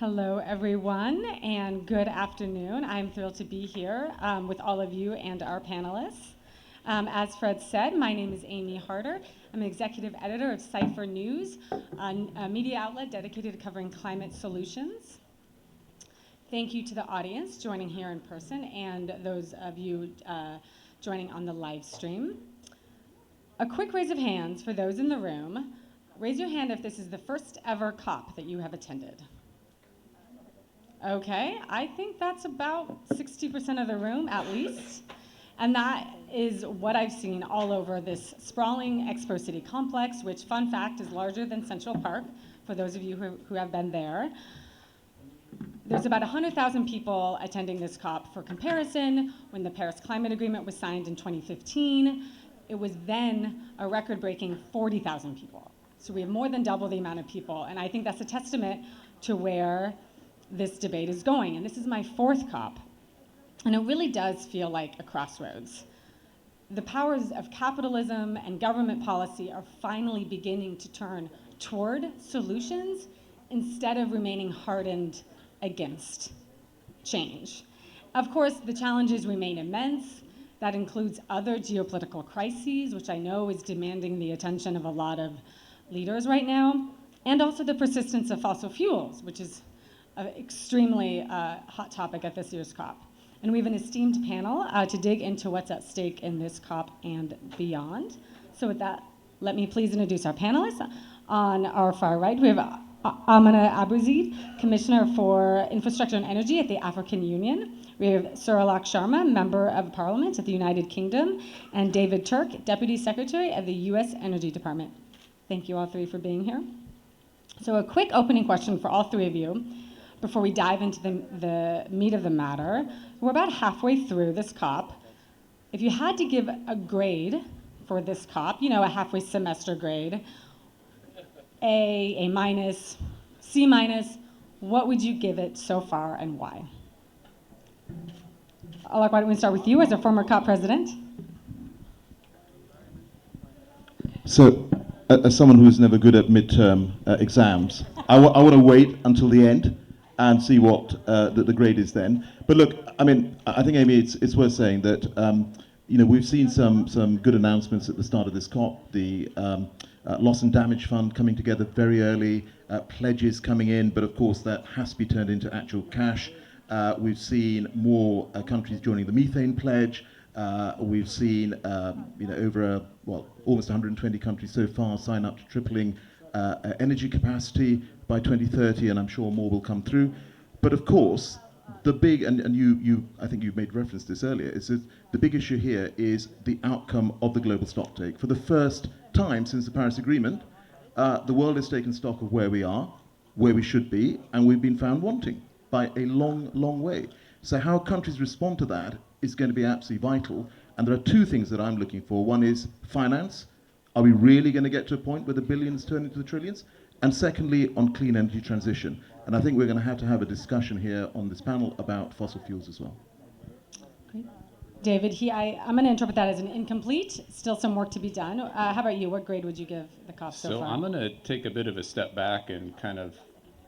Hello, everyone, and good afternoon. I'm thrilled to be here with all of you and our panelists. As Fred said, my name is Amy Harder. I'm an executive editor of Cipher News, a media outlet dedicated to covering climate solutions. Thank you to the audience joining here in person and those of you joining on the live stream. A quick raise of hands for those in the room. Raise your hand if this is the first ever COP that you have attended. Okay, I think that's about 60% of the room at least. And that is what I've seen all over this sprawling Expo City complex, which, fun fact, is larger than Central Park, for those of you who have been there. There's about 100,000 people attending this COP. For comparison, when the Paris Climate Agreement was signed in 2015, it was then a record-breaking 40,000 people. So we have more than double the amount of people, and I think that's a testament to where this debate is going. And this is my fourth COP, and it really does feel like a crossroads. The powers of capitalism and government policy are finally beginning to turn toward solutions instead of remaining hardened against change. Of course, the challenges remain immense. That includes other geopolitical crises, which I know is demanding the attention of a lot of leaders right now, and also the persistence of fossil fuels, which is an extremely hot topic at this year's COP. And we have an esteemed panel to dig into what's at stake in this COP and beyond. So with that, let me please introduce our panelists. On our far right, we have Amina Abuzaid, Commissioner for Infrastructure and Energy at the African Union. We have Suralak Sharma, Member of Parliament at the United Kingdom, and David Turk, Deputy Secretary of the U.S. Energy Department. Thank you all three for being here. So a quick opening question for all three of you before we dive into the meat of the matter. We're about halfway through this COP. If you had to give a grade for this COP, you know, a halfway semester grade, A minus, C minus, what would you give it so far and why? Alok, why don't we start with you as a former COP president? So, as someone who is never good at midterm exams, I want to wait until the end and see what the grade is then. But look, I mean, I think, Amy, it's worth saying that you know, we've seen some good announcements at the start of this COP. The loss and damage fund coming together very early, pledges coming in, but of course that has to be turned into actual cash. We've seen more countries joining the methane pledge. We've seen you know, over almost 120 countries so far sign up to tripling energy capacity by 2030, and I'm sure more will come through. But of course, the big, and you I think you made reference to this earlier, is that the big issue here is the outcome of the global stocktake. For the first time since the Paris Agreement, the world has taken stock of where we are, where we should be, and we've been found wanting by a long, long way. So how countries respond to that is going to be absolutely vital. And there are two things that I'm looking for. One is finance. Are we really going to get to a point where the billions turn into the trillions? And secondly, on clean energy transition. And I think we're going to have a discussion here on this panel about fossil fuels as well. Great. David, I'm going to interpret that as an incomplete, still some work to be done. How about you? What grade would you give the COP so far? So I'm going to take a bit of a step back and kind of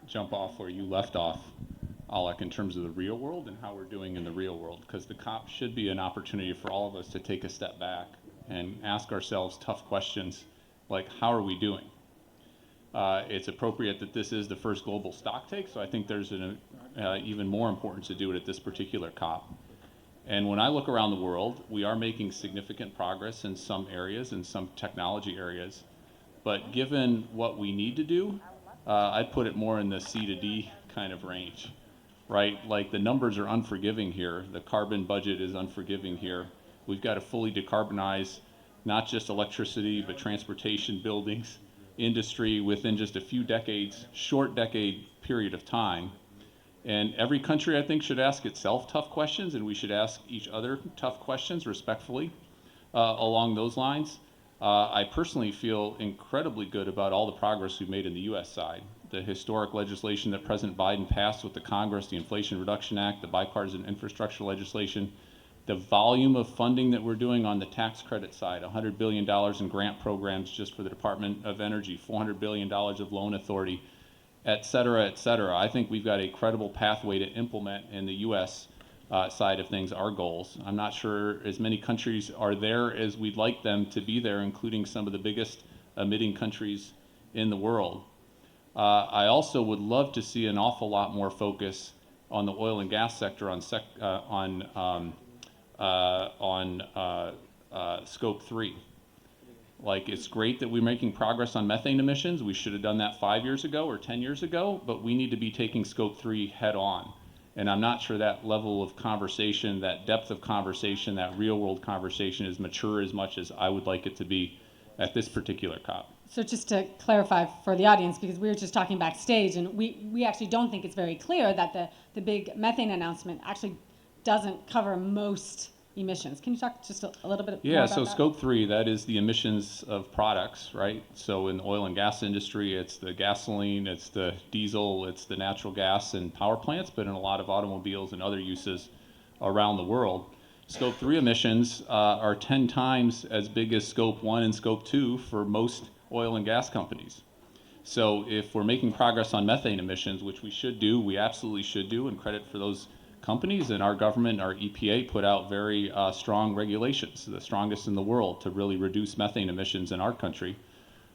jump off where you left off, Alec, in terms of the real world and how we're doing in the real world, because the COP should be an opportunity for all of us to take a step back and ask ourselves tough questions like, how are we doing? It's appropriate that this is the first global stocktake, so I think there's an even more importance to do it at this particular COP. And when I look around the world, we are making significant progress in some areas, in some technology areas, but given what we need to do, I'd put it more in the C to D kind of range, right? Like, the numbers are unforgiving here. The carbon budget is unforgiving here. We've got to fully decarbonize not just electricity, but transportation, buildings, industry within just a few decades, short decade period of time. And every country, I think, should ask itself tough questions, and we should ask each other tough questions respectfully along those lines. I personally feel incredibly good about all the progress we've made in the U.S. side. The historic legislation that President Biden passed with the Congress, the Inflation Reduction Act, the bipartisan infrastructure legislation, the volume of funding that we're doing on the tax credit side, $100 billion in grant programs just for the Department of Energy, $400 billion of loan authority. et cetera, et cetera. I think we've got a credible pathway to implement in the U.S. Side of things our goals. I'm not sure as many countries are there as we'd like them to be there, including some of the biggest emitting countries in the world. I also would love to see an awful lot more focus on the oil and gas sector on Scope 3. Like, it's great that we're making progress on methane emissions. We should have done that 5 years ago or 10 years ago, but we need to be taking Scope 3 head on. And I'm not sure that level of conversation, that depth of conversation, that real world conversation is mature as much as I would like it to be at this particular COP. So just to clarify for the audience, because we were just talking backstage, and we actually don't think it's very clear that the big methane announcement actually doesn't cover most emissions. Can you talk just a little bit more about so that? Scope 3, that is the emissions of products, right? So in the oil and gas industry, it's the gasoline, it's the diesel, it's the natural gas and power plants, but in a lot of automobiles and other uses around the world. Scope 3 emissions are 10 times as big as Scope 1 and Scope 2 for most oil and gas companies. So if we're making progress on methane emissions, which we should do, we absolutely should do, and credit for those companies, and our government, our EPA, put out very strong regulations, the strongest in the world, to really reduce methane emissions in our country.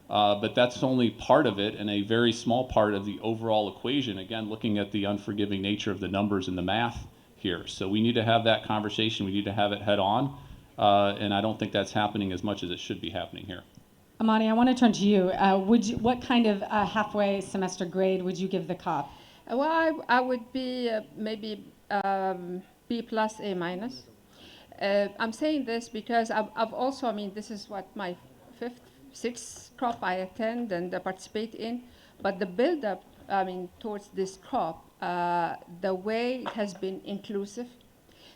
But that's only part of it, and a very small part of the overall equation, again, looking at the unforgiving nature of the numbers and the math here. So we need to have that conversation, we need to have it head on, and I don't think that's happening as much as it should be happening here. Amani, I want to turn to you. What kind of halfway semester grade would you give the COP? Well, I would be maybe B plus, A minus. I'm saying this because I've also, I mean, this is what my sixth COP I attend and participate in, but the build-up, I mean, towards this COP, the way it has been inclusive,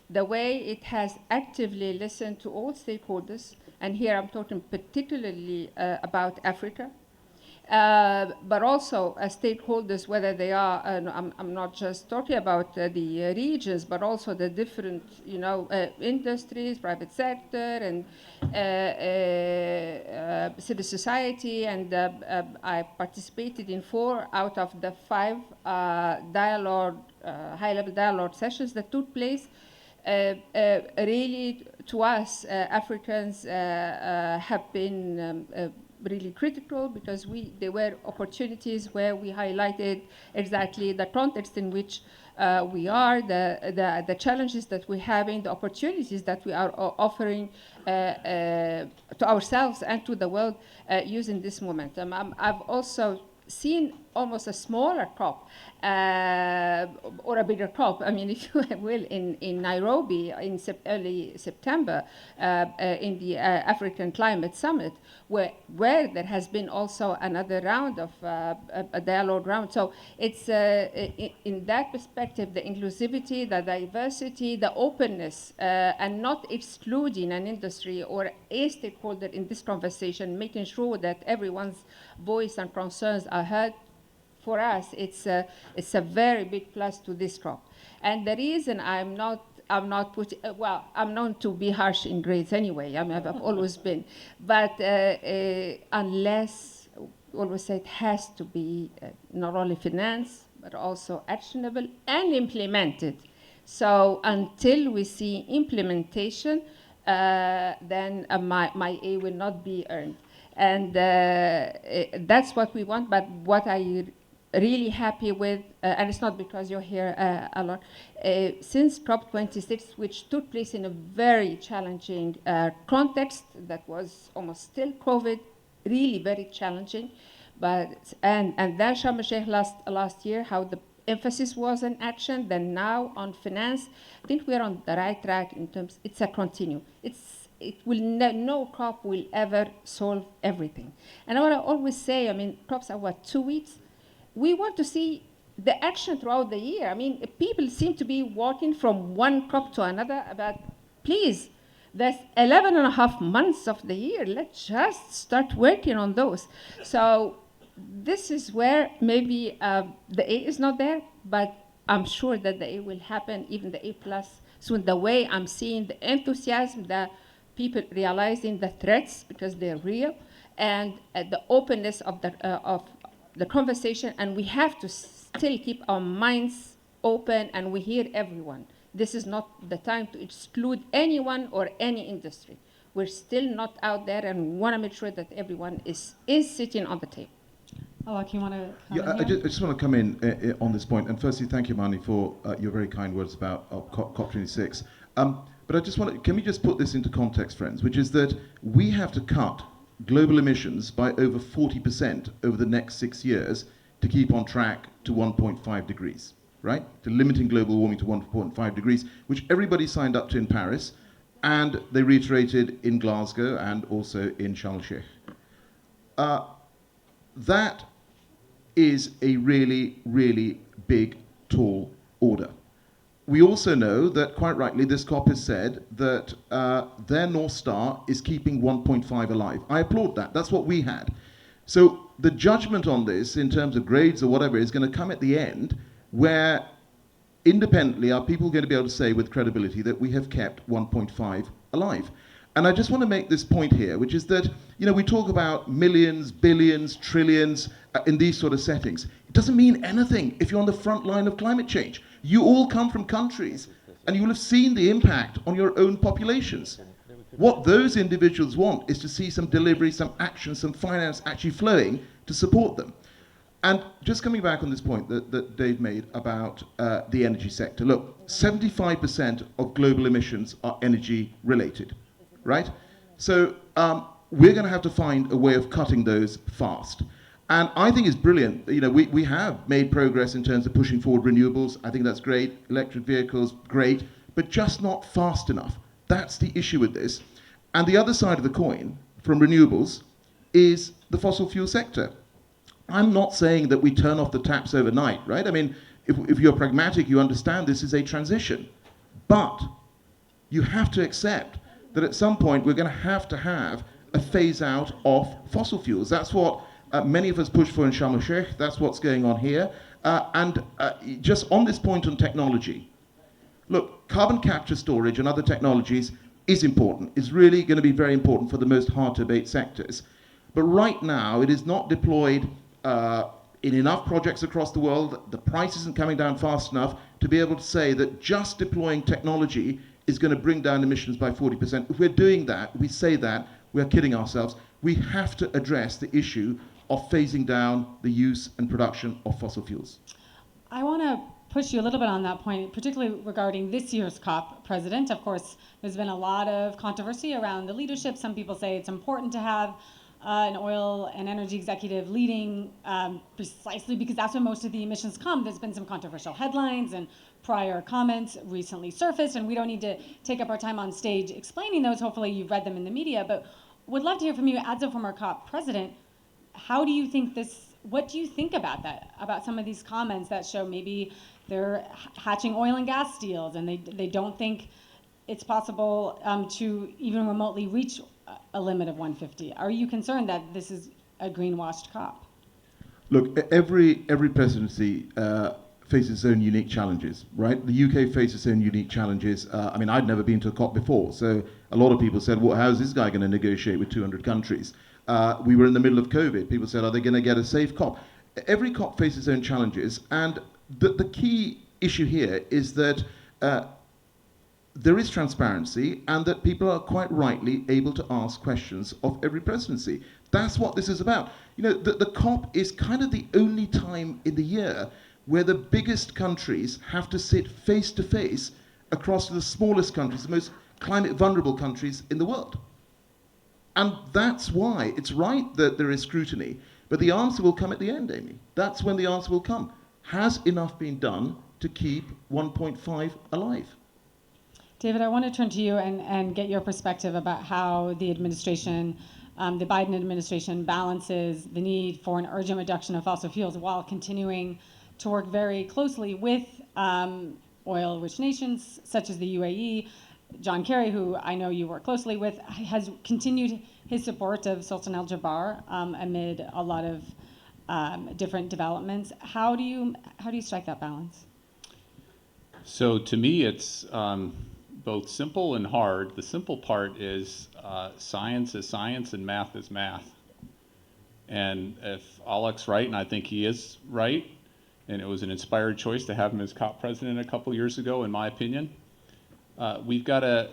the way it has actively listened to all stakeholders, and here I'm talking particularly about Africa, but also stakeholders, whether they are, I'm not just talking about the regions, but also the different, industries, private sector, and civil society. And I participated in 4 out of the 5 dialogue, high-level dialogue sessions that took place. Really, to us, Africans have been really critical, because there were opportunities where we highlighted exactly the context in which we are, the challenges that we have, the opportunities that we are offering to ourselves and to the world using this momentum. I've also seen almost a smaller COP or a bigger COP, I mean, if you will, in Nairobi in early September in the African Climate Summit, where there has been also another round of a dialogue round. So it's in that perspective, the inclusivity, the diversity, the openness, and not excluding an industry or a stakeholder in this conversation, making sure that everyone's voice and concerns are heard. For us, it's a very big plus to this COP. And the reason I'm not putting, well, I'm known to be harsh in grades anyway. I mean, I've always been. But unless, always say it has to be not only financed, but also actionable and implemented. So until we see implementation, then my A will not be earned. And that's what we want. But what I really happy with, and it's not because you're here a lot, since COP28, which took place in a very challenging context that was almost still COVID, really very challenging, and then Sharm el-Sheikh last year, how the emphasis was on action, then now on finance. I think we're on the right track in terms, it's a continue. No COP will ever solve everything. And what I always say, I mean, COPs are 2 weeks? We want to see the action throughout the year. I mean, people seem to be walking from one COP to another, but please, there's 11 and a half months of the year. Let's just start working on those. So this is where maybe the A is not there, but I'm sure that the A will happen, even the A plus soon. The way I'm seeing the enthusiasm, the people realizing the threats because they're real, and the openness of the conversation, and we have to still keep our minds open, and we hear everyone. This is not the time to exclude anyone or any industry. We're still not out there, and we want to make sure that everyone is sitting on the table. Alok, you want to Yeah, comment I here? just want to come in on this point. And firstly, thank you, Mani, for your very kind words about COP26. But I just want to, can we just put this into context, friends, which is that we have to cut global emissions by over 40% over the next 6 years to keep on track to 1.5 degrees, right? To limiting global warming to 1.5 degrees, which everybody signed up to in Paris, and they reiterated in Glasgow and also in Sharm el-Sheikh. That is a really, really big, tall order. We also know that, quite rightly, this COP has said that their North Star is keeping 1.5 alive. I applaud that. That's what we had. So the judgment on this, in terms of grades or whatever, is going to come at the end, where independently are people going to be able to say with credibility that we have kept 1.5 alive. And I just want to make this point here, which is that, you know, we talk about millions, billions, trillions in these sort of settings. It doesn't mean anything if you're on the front line of climate change. You all come from countries, and you will have seen the impact on your own populations. What those individuals want is to see some delivery, some action, some finance actually flowing to support them. And just coming back on this point that Dave made about the energy sector. Look, 75% of global emissions are energy related, right? So we're going to have to find a way of cutting those fast. And I think it's brilliant. You know, we have made progress in terms of pushing forward renewables. I think that's great. Electric vehicles, great, but just not fast enough. That's the issue with this. And the other side of the coin from renewables is the fossil fuel sector. I'm not saying that we turn off the taps overnight, right? I mean, if you're pragmatic, you understand this is a transition. But you have to accept that at some point we're going to have a phase out of fossil fuels. That's what many of us push for in Sharm el-Sheikh. That's what's going on here. Just on this point on technology, look, carbon capture storage and other technologies is important. It's really going to be very important for the most hard-to-abate sectors. But right now, it is not deployed in enough projects across the world. The price isn't coming down fast enough to be able to say that just deploying technology is going to bring down emissions by 40%. If we're doing that, we say that, we're kidding ourselves. We have to address the issue of phasing down the use and production of fossil fuels. I want to push you a little bit on that point, particularly regarding this year's COP president. Of course, there's been a lot of controversy around the leadership. Some people say it's important to have an oil and energy executive leading precisely because that's where most of the emissions come. There's been some controversial headlines and prior comments recently surfaced, and we don't need to take up our time on stage explaining those. Hopefully you've read them in the media, but would love to hear from you as a former COP president. How do you think what do you think about that, about some of these comments that show maybe they're hatching oil and gas deals and they don't think it's possible to even remotely reach a limit of 150? Are you concerned that this is a greenwashed COP? Look, every presidency faces its own unique challenges, right? The UK faces its own unique challenges. I mean, I'd never been to a COP before, so a lot of people said, well, how's this guy going to negotiate with 200 countries? We were in the middle of COVID. People said, are they going to get a safe COP? Every COP faces its own challenges, and the key issue here is that there is transparency and that people are quite rightly able to ask questions of every presidency. That's what this is about. You know, the COP is kind of the only time in the year where the biggest countries have to sit face to face across the smallest countries, the most climate vulnerable countries in the world. And that's why it's right that there is scrutiny, but the answer will come at the end, Amy. That's when the answer will come. Has enough been done to keep 1.5 alive? David, I want to turn to you and get your perspective about how the administration, the Biden administration, balances the need for an urgent reduction of fossil fuels while continuing to work very closely with oil-rich nations such as the UAE. John Kerry, who I know you work closely with, has continued his support of Sultan Al Jaber amid a lot of different developments. How do you strike that balance? So to me, it's both simple and hard. The simple part is science and math is math. And if Alek's right, and I think he is right, and it was an inspired choice to have him as COP president a couple years ago, in my opinion, we've got to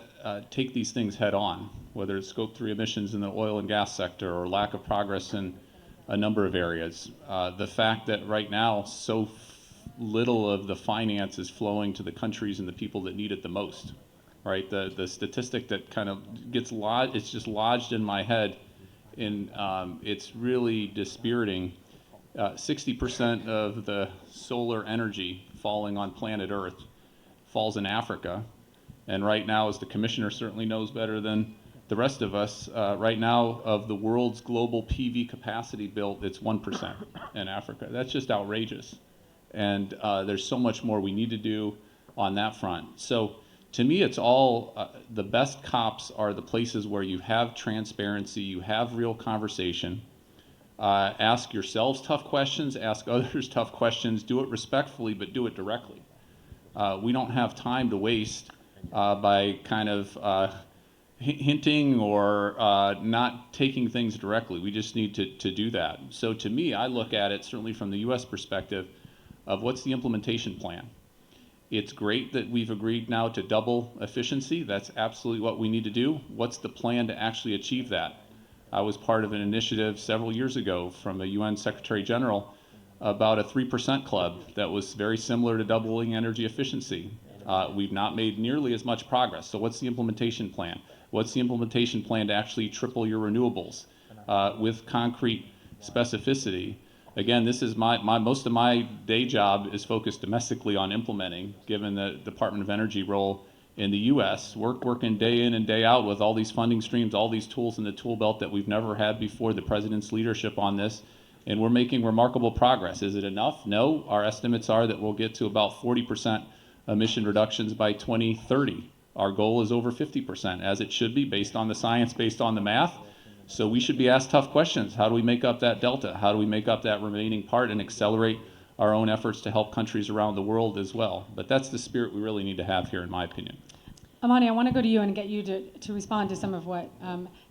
take these things head on, whether it's Scope 3 emissions in the oil and gas sector or lack of progress in a number of areas. The fact that right now so little of the finance is flowing to the countries and the people that need it the most, right? The statistic that kind of gets lodged, it's just lodged in my head, and it's really dispiriting. 60% of the solar energy falling on planet Earth falls in Africa. And right now, as the commissioner certainly knows better than the rest of us, right now of the world's global PV capacity built, it's 1% in Africa. That's just outrageous. And there's so much more we need to do on that front. So to me, it's all, the best COPs are the places where you have transparency, you have real conversation. Ask yourselves tough questions, ask others tough questions, do it respectfully, but do it directly. We don't have time to waste by kind of hinting or not taking things directly. We just need to do that. So to me, I look at it certainly from the US perspective of what's the implementation plan. It's great that we've agreed now to double efficiency. That's absolutely what we need to do. What's the plan to actually achieve that? I was part of an initiative several years ago from a UN Secretary General about a 3% club that was very similar to doubling energy efficiency. We've not made nearly as much progress. So what's the implementation plan? What's the implementation plan to actually triple your renewables with concrete specificity? Again, this is most of my day job is focused domestically on implementing, given the Department of Energy role in the US, working day in and day out with all these funding streams, all these tools in the tool belt that we've never had before, the President's leadership on this, and we're making remarkable progress. Is it enough? No. Our estimates are that we'll get to about 40% emission reductions by 2030. Our goal is over 50%, as it should be, based on the science, based on the math. So we should be asked tough questions. How do we make up that delta? How do we make up that remaining part and accelerate our own efforts to help countries around the world as well? But that's the spirit we really need to have here, in my opinion. Amani, I want to go to you and get you to respond to some of what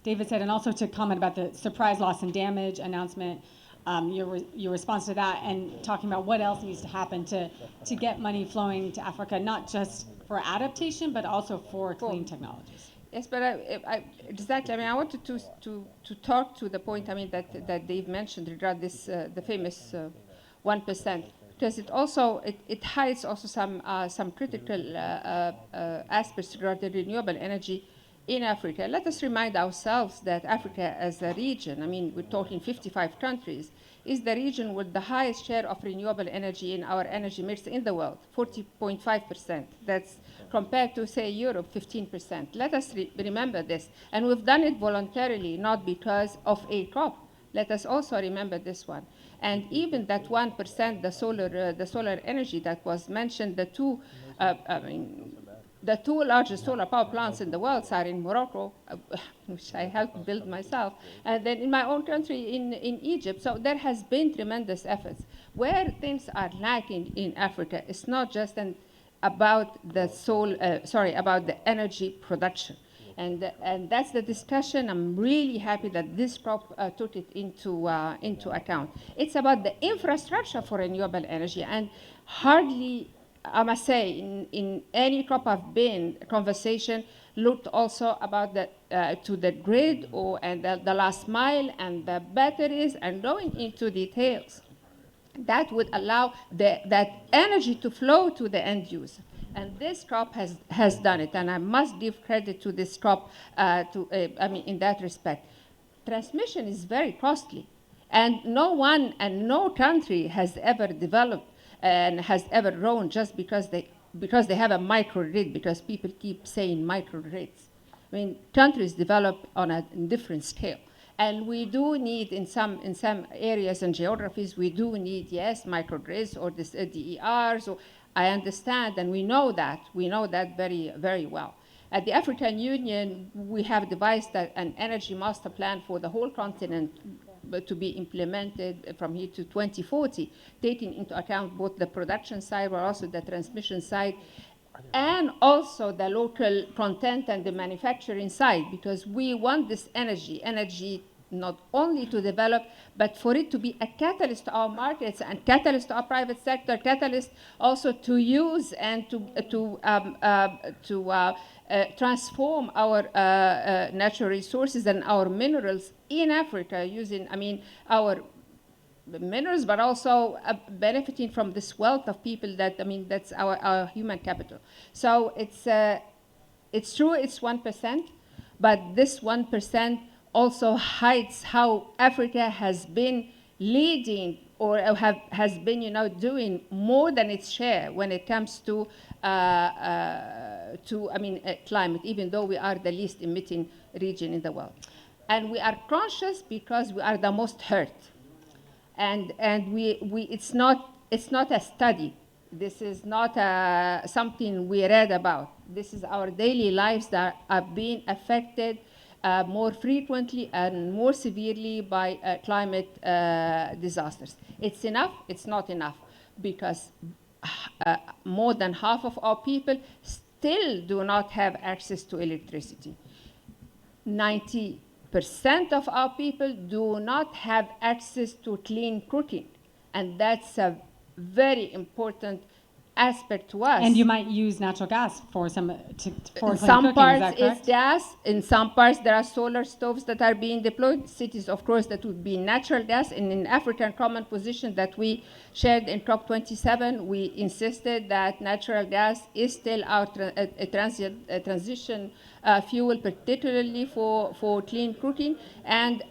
David said, and also to comment about the surprise loss and damage announcement, your response to that, and talking about what else needs to happen to get money flowing to Africa, not just for adaptation, but also for clean technologies. Yes, but exactly. I mean, I wanted to talk to the point. I mean that Dave mentioned regarding this the famous 1%, because it hides also some critical aspects regarding renewable energy in Africa. Let us remind ourselves that Africa as a region, I mean, we're talking 55 countries, is the region with the highest share of renewable energy in our energy mix in the world, 40.5%. That's compared to, say, Europe, 15%. Let us remember this. And we've done it voluntarily, not because of a COP. Let us also remember this one. And even that 1%, the solar energy that was mentioned, the two largest solar power plants in the world are in Morocco, which I helped build myself, and then in my own country, in Egypt. So there has been tremendous efforts. Where things are lacking in Africa, it's not just about about the energy production. And that's the discussion. I'm really happy that this COP took it into account. It's about the infrastructure for renewable energy, and hardly, I must say, in any COP I've been, conversation looked also about to the grid and the last mile and the batteries and going into details. That would allow that energy to flow to the end user. And this COP has done it, and I must give credit to this COP in that respect. Transmission is very costly, and no one and no country has ever developed and has ever grown just because they have a microgrid, because people keep saying microgrids. I mean, countries develop on a different scale. And we do need, in some areas and geographies, we do need, yes, microgrids or this DERs. Or I understand, and we know that very, very well. At the African Union, we have devised an energy master plan for the whole continent to be implemented from here to 2040, taking into account both the production side, but also the transmission side, and also the local content and the manufacturing side, because we want this energy not only to develop, but for it to be a catalyst to our markets and catalyst to our private sector, catalyst also to use and to transform our natural resources and our minerals in Africa using, our minerals, but also benefiting from this wealth of people that, that's our human capital. So it's true, it's 1%, but this 1% also hides how Africa has been leading or has been, doing more than its share when it comes to climate, even though we are the least emitting region in the world. And we are conscious because we are the most hurt. And it's not a study. This is not something we read about. This is our daily lives that are being affected more frequently and more severely by climate disasters. It's enough? It's not enough, because more than half of our people still do not have access to electricity. 90% of our people do not have access to clean cooking, and that's a very important aspect to us. And you might use natural gas for for in clean some cooking, parts is that correct? it's gas, in some parts there are solar stoves that are being deployed. Cities, of course, that would be natural gas. And in African common position that we shared in COP27, we insisted that natural gas is still our transition fuel, particularly for clean cooking. And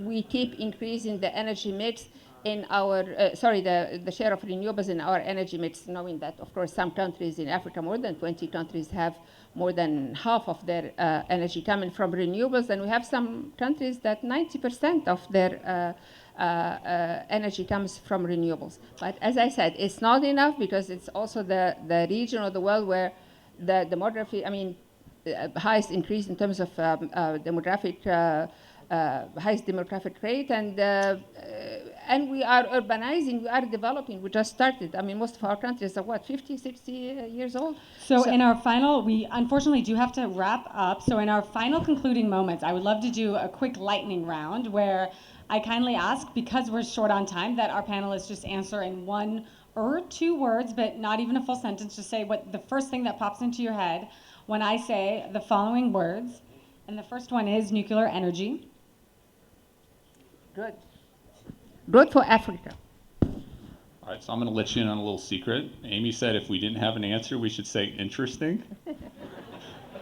we keep increasing the energy mix in our, the share of renewables in our energy mix, knowing that, of course, some countries in Africa, more than 20 countries, have more than half of their energy coming from renewables. And we have some countries that 90% of their energy comes from renewables. But as I said, it's not enough, because it's also the region of the world where the demography, highest increase in terms of demographic highest demographic rate, and we are urbanizing, we are developing, we just started. Most of our countries are 50, 60 years old. So in our final, we unfortunately do have to wrap up. So in our final concluding moments, I would love to do a quick lightning round where I kindly ask, because we're short on time, that our panelists just answer in 1 or 2 words, but not even a full sentence. Just say what the first thing that pops into your head when I say the following words. And the first one is nuclear energy. Good. Good for Africa. All right, so I'm going to let you in on a little secret. Amy said if we didn't have an answer, we should say interesting.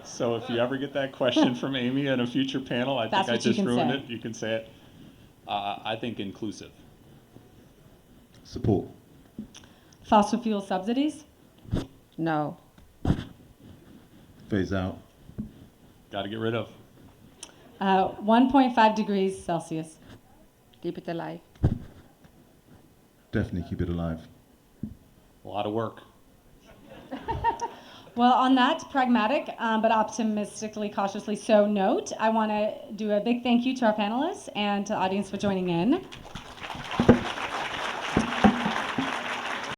So if you ever get that question from Amy in a future panel, I think I just ruined it. You can say it. I think inclusive. Support. Fossil fuel subsidies. No. Phase out. Got to get rid of. 1.5 degrees Celsius. Keep it alive. Definitely keep it alive. A lot of work. Well, on that pragmatic but optimistically, cautiously so note, I want to do a big thank you to our panelists and to the audience for joining in.